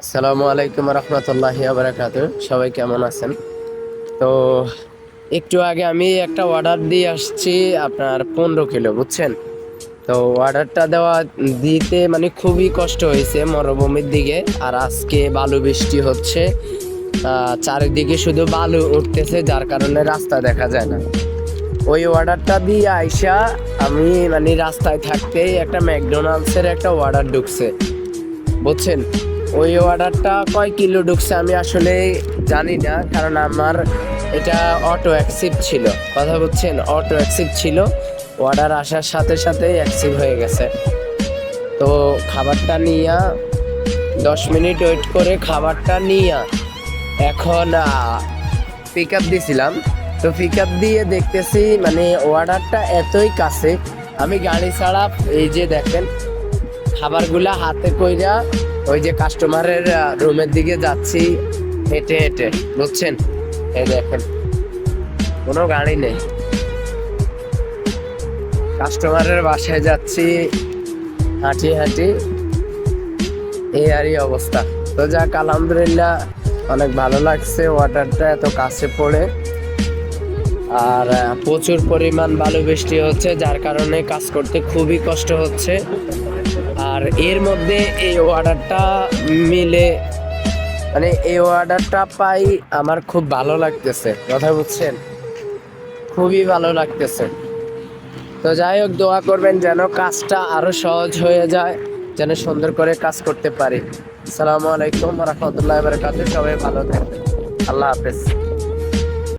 আসসালামু আলাইকুম রহমতুল্লাহি বারাকাতুহু। সবাই কেমন আছেন? তো একটু আগে আমি একটা অর্ডার দিয়ে আসছি, আপনার 15 কিলো, বুঝছেন? তো অর্ডারটা দিতে মানে খুবই কষ্ট হয়েছে মরুভূমির দিকে। আর আজকে বালু বৃষ্টি হচ্ছে, চারিদিকে শুধু বালু উঠতেছে, যার কারণে রাস্তা দেখা যায় না। ওই অর্ডারটা দিয়ে আইসা আমি মানে রাস্তায় থাকতেই একটা ম্যাকডোনাল্ডসের একটা অর্ডার ঢুকছে, বুঝছেন? ওই অর্ডারটা কয় কিলো ঢুকছে আমি আসলে জানি না, কারণ আমার এটা অটো অ্যাকসেপ্ট ছিল, কথা বুঝছেন? অটো অ্যাকসেপ্ট ছিল, অর্ডার আসার সাথে সাথেই অ্যাকসেপ্ট হয়ে গেছে। তো খাবারটা নিয়ে 10 মিনিট ওয়েট করে খাবারটা নিয়ে এখন পিক আপ দিছিলাম। তো পিক আপ দিয়ে দেখতেছি মানে অর্ডারটা এতই কাছে, আমি গাড়ি ছাড়া এই যে দেখেন খাবারগুলা হাতে কইরা ওই যে কাস্টমারের রুমের দিকে যাচ্ছি হেঁটে হেঁটে, বুঝছেন? এই দেখেন কোনো গাড়ি নেই, কাস্টমারের বাসায় যাচ্ছি হাঁটি হাঁটি, এই আরই অবস্থা। তো যাক, আলহামদুলিল্লাহ অনেক ভালো লাগছে অর্ডারটা এত কাছে পড়ে। আর প্রচুর পরিমাণ বালু বৃষ্টি হচ্ছে, যার কারণে কাজ করতে খুবই কষ্ট হচ্ছে। আর এর মধ্যে এই অর্ডারটা মিলে মানে এই অর্ডারটা পাই, আমার খুব ভালো লাগতেছে, কথা বুঝছেন? খুবই ভালো লাগতেছে। তো যাই হোক, দোয়া করবেন যেন কাজটা আরো সহজ হয়ে যায়, যেন সুন্দর করে কাজ করতে পারি। আসসালামু আলাইকুম রহমতুল্লাহ বারাকাতুহু। সবাই ভালো থাকবেন। আল্লাহ হাফেজ।